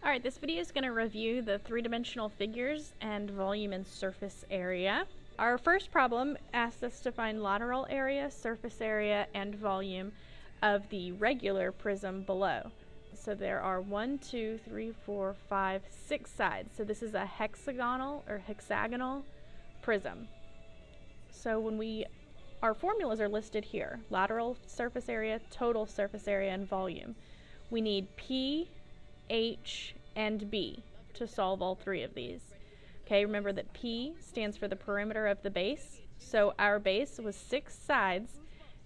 Alright, this video is going to review the three-dimensional figures and volume and surface area. Our first problem asks us to find lateral area, surface area, and volume of the regular prism below. So there are 1, 2, 3, 4, 5, 6 sides. So this is a hexagonal prism. So when our formulas are listed here: lateral surface area, total surface area, and volume. We need P, H, and B to solve all three of these. Okay, remember that P stands for the perimeter of the base. So our base was 6 sides.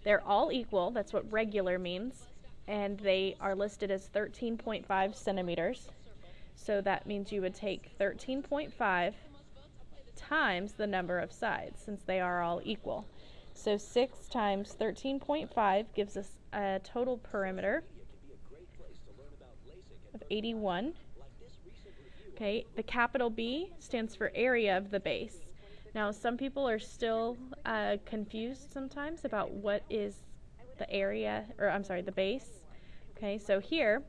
They're all equal. That's what regular means. And they are listed as 13.5 centimeters. So that means you would take 13.5 times the number of sides, since they are all equal. So 6 times 13.5 gives us a total perimeter of 81. Okay, the capital B stands for area of the base. Now, some people are still confused sometimes about what is the area, or I'm sorry, the base. Okay, so here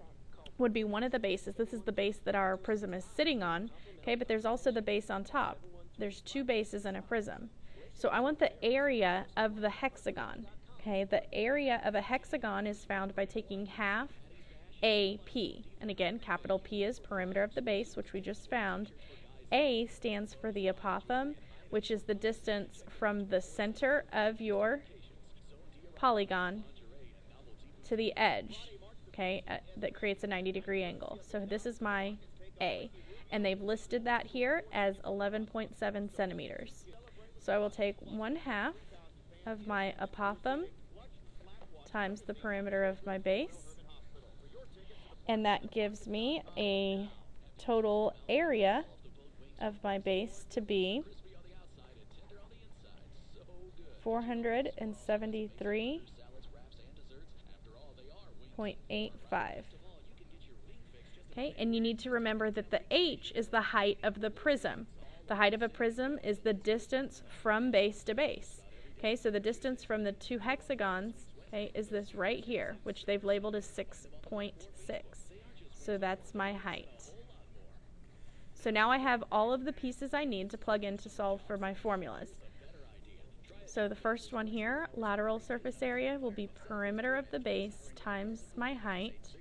would be one of the bases. This is the base that our prism is sitting on. Okay, but there's also the base on top. There's 2 bases in a prism. So I want the area of the hexagon. Okay, the area of a hexagon is found by taking half AP. And again, capital P is perimeter of the base, which we just found. A stands for the apothem, which is the distance from the center of your polygon to the edge, okay, that creates a 90-degree angle. So this is my A, and they've listed that here as 11.7 centimeters. So I will take 1/2 of my apothem times the perimeter of my base, and that gives me a total area of my base to be 473.85. Okay, and you need to remember that the H is the height of the prism. The height of a prism is the distance from base to base. Okay, so the distance from the 2 hexagons, okay, is this right here, which they've labeled as 6.6. So that's my height. So now I have all of the pieces I need to plug in to solve for my formulas. So the first one here, lateral surface area, will be perimeter of the base times my height.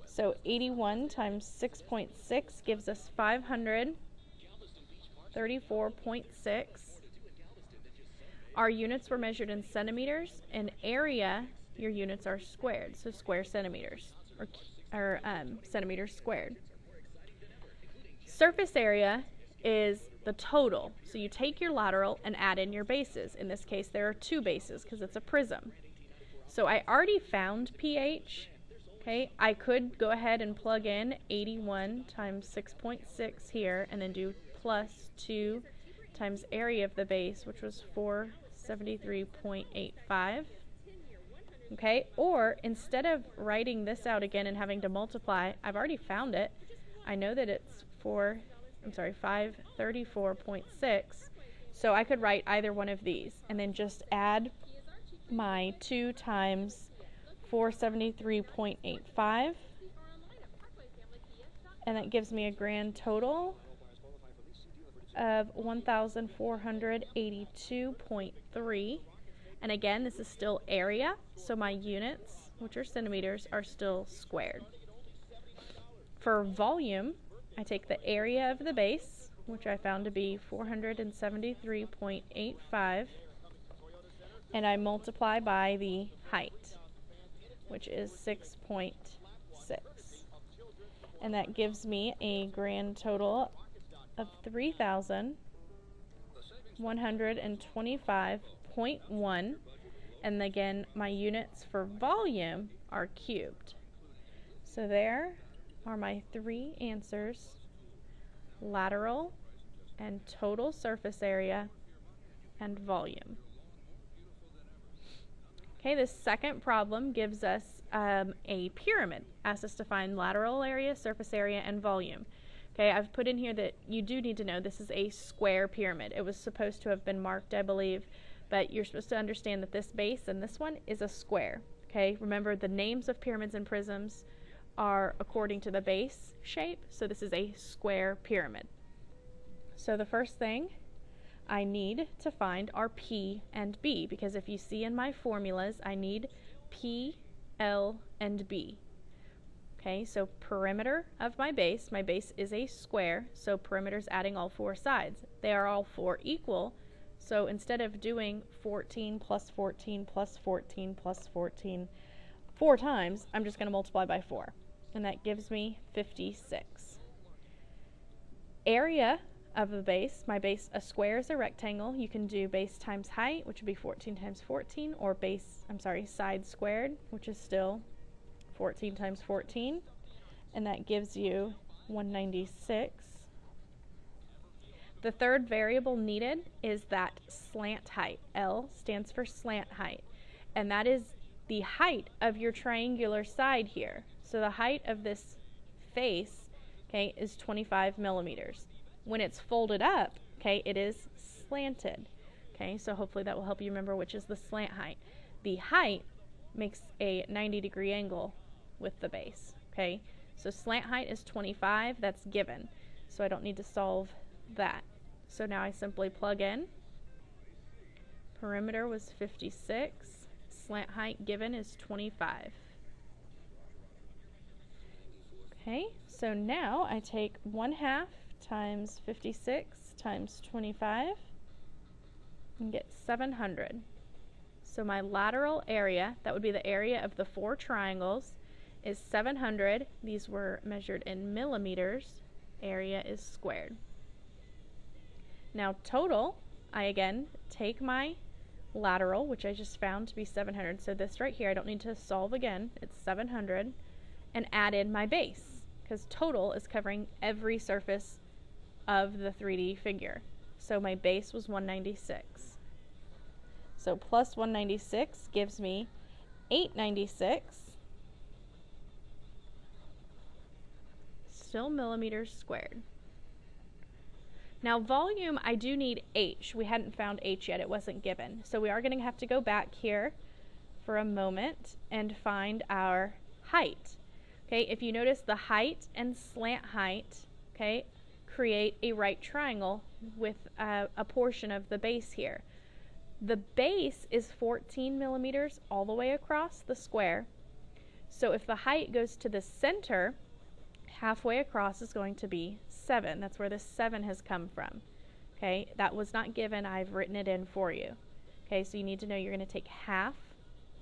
So 81 times 6.6 gives us 534.6. Our units were measured in centimeters, and area, your units are squared, so square centimeters, or centimeters squared. Surface area is the total, so you take your lateral and add in your bases. In this case, there are 2 bases because it's a prism. So I already found pH. Okay, I could go ahead and plug in 81 times 6.6 here, and then do plus 2 times area of the base, which was 473.85. Okay, or instead of writing this out again and having to multiply, I've already found it. I know that it's 534.6. So I could write either one of these and then just add my 2 times 473.85, and that gives me a grand total of 1,482.3. And again, this is still area, so my units, which are centimeters, are still squared. For volume, I take the area of the base, which I found to be 473.85, and I multiply by the height, which is 6.6. And that gives me a grand total of 3,125.1. And again, my units for volume are cubed. So there are my 3 answers: lateral and total surface area and volume. Okay, this second problem gives us a pyramid. Asks us to find lateral area, surface area, and volume. Okay, I've put in here that you do need to know this is a square pyramid. It was supposed to have been marked, I believe, but you're supposed to understand that this base and this one is a square. Okay, remember the names of pyramids and prisms are according to the base shape, so this is a square pyramid. So the first thing I need to find are P and B, because if you see in my formulas, I need P, L, and B. Okay, so perimeter of my base is a square, so perimeter's adding all four sides. They are all four equal, so instead of doing 14 plus 14 plus 14 plus 14 4 times, I'm just going to multiply by 4, and that gives me 56. Area of the base, a square is a rectangle. You can do base times height, which would be 14 times 14, or side squared, which is still 14 times 14, and that gives you 196. The third variable needed is that slant height. L stands for slant height, and that is the height of your triangular side here. So the height of this face, okay, is 25 millimeters. When it's folded up, okay, it is slanted. Okay, so hopefully that will help you remember which is the slant height. The height makes a 90-degree angle with the base. Okay, so slant height is 25, that's given. So I don't need to solve that. So now I simply plug in. Perimeter was 56. Slant height given is 25. Okay, so now I take 1/2 times 56 times 25 and get 700. So my lateral area, that would be the area of the 4 triangles, is 700. These were measured in millimeters. Area is squared. Now total, I again take my lateral, which I just found to be 700. So this right here, I don't need to solve again. It's 700, and add in my base, because total is covering every surface of the 3D figure. So my base was 196. So plus 196 gives me 896, still millimeters squared. Now volume, I do need H. We hadn't found H yet, it wasn't given. So we are going to have to go back here for a moment and find our height. Okay, if you notice, the height and slant height, okay, create a right triangle with a portion of the base here. The base is 14 millimeters all the way across the square. So if the height goes to the center, halfway across is going to be 7. That's where the 7 has come from. Okay, that was not given. I've written it in for you. Okay, so you need to know you're going to take half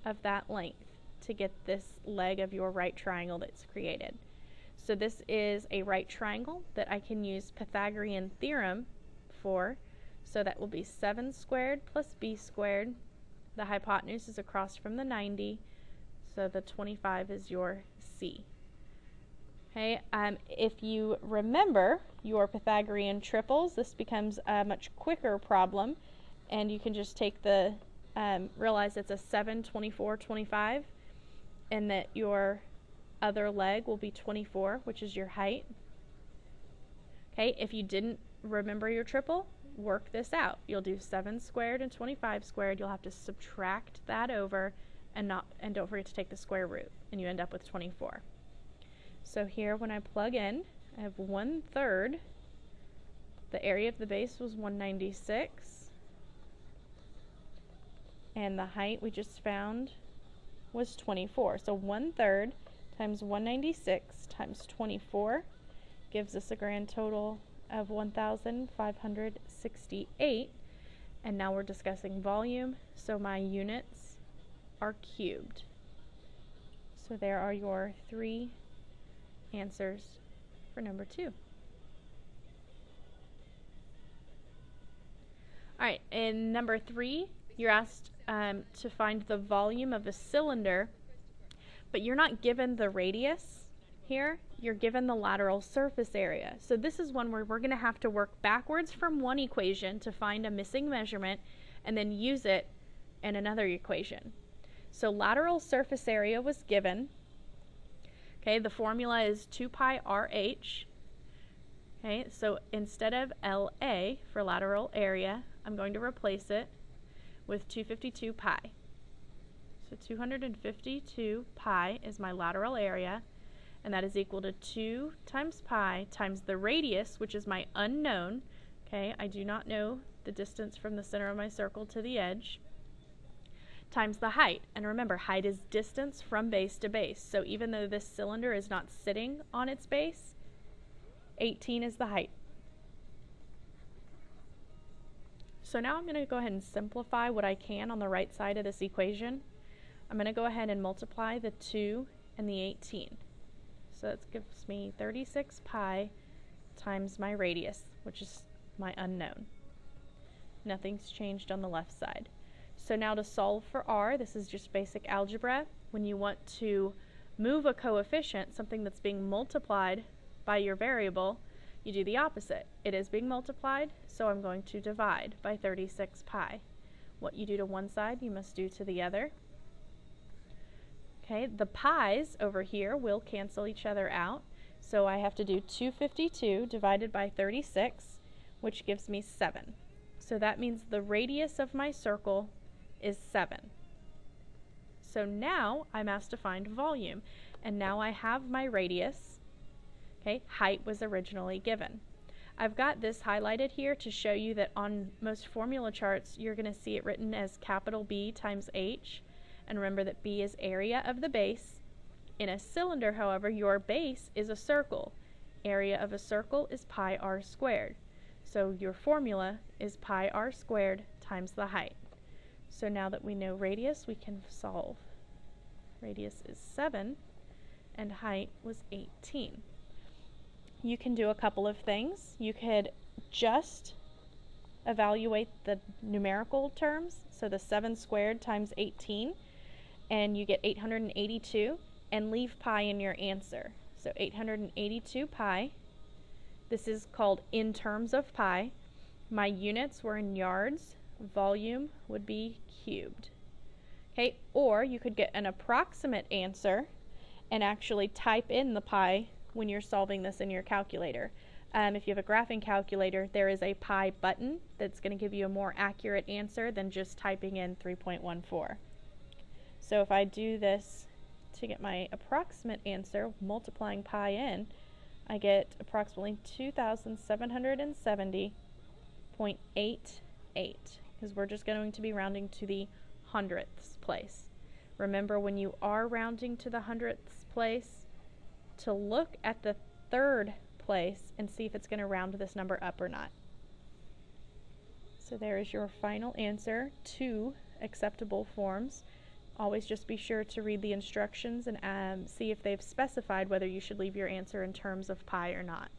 of that length to get this leg of your right triangle that's created. So this is a right triangle that I can use Pythagorean Theorem for. So that will be 7 squared plus b squared. The hypotenuse is across from the 90, so the 25 is your C. Okay, if you remember your Pythagorean triples, this becomes a much quicker problem, and you can just take the, realize it's a 7, 24, 25, and that your other leg will be 24, which is your height. Okay, if you didn't remember your triple, work this out. You'll do 7 squared and 25 squared. You'll have to subtract that over, and don't forget to take the square root, and you end up with 24. So here, when I plug in, I have 1/3. The area of the base was 196, and the height we just found was 24. So 1/3 times 196 times 24 gives us a grand total of 1,568. And now we're discussing volume, so my units are cubed. So there are your 3 answers for number 2. Alright, in number 3, you're asked to find the volume of a cylinder, but you're not given the radius here, you're given the lateral surface area. So this is one where we're going to have to work backwards from one equation to find a missing measurement and then use it in another equation. So lateral surface area was given. Okay, the formula is 2 pi RH. Okay, so instead of LA for lateral area, I'm going to replace it with 252 pi. So 252 pi is my lateral area, and that is equal to 2 times pi times the radius, which is my unknown. Okay, I do not know the distance from the center of my circle to the edge, times the height. And remember, height is distance from base to base. So even though this cylinder is not sitting on its base, 18 is the height. So now I'm going to go ahead and simplify what I can on the right side of this equation. I'm going to go ahead and multiply the 2 and the 18. So that gives me 36 pi times my radius, which is my unknown. Nothing's changed on the left side. So now to solve for r, this is just basic algebra. When you want to move a coefficient, something that's being multiplied by your variable, you do the opposite. It is being multiplied, so I'm going to divide by 36 pi. What you do to one side, you must do to the other. Okay, the pi's over here will cancel each other out, so I have to do 252 divided by 36, which gives me 7. So that means the radius of my circle is 7. So now I'm asked to find volume, and now I have my radius. Okay, height was originally given. I've got this highlighted here to show you that on most formula charts you're going to see it written as capital B times H, and remember that B is area of the base. In a cylinder, however, your base is a circle. Area of a circle is pi r squared. So your formula is pi r squared times the height. So now that we know radius, we can solve. Radius is 7 and height was 18. You can do a couple of things. You could just evaluate the numerical terms, so the 7 squared times 18, and you get 882, and leave pi in your answer. So 882 pi. This is called in terms of pi. My units were in yards. Volume would be cubed. Okay, or you could get an approximate answer and actually type in the pi when you're solving this in your calculator. If you have a graphing calculator, there is a pi button that's going to give you a more accurate answer than just typing in 3.14. So if I do this to get my approximate answer, multiplying pi in, I get approximately 2,770.88, because we're just going to be rounding to the hundredths place. Remember, when you are rounding to the hundredths place, to look at the third place and see if it's going to round this number up or not. So there is your final answer, 2 acceptable forms. Always just be sure to read the instructions and see if they've specified whether you should leave your answer in terms of pi or not.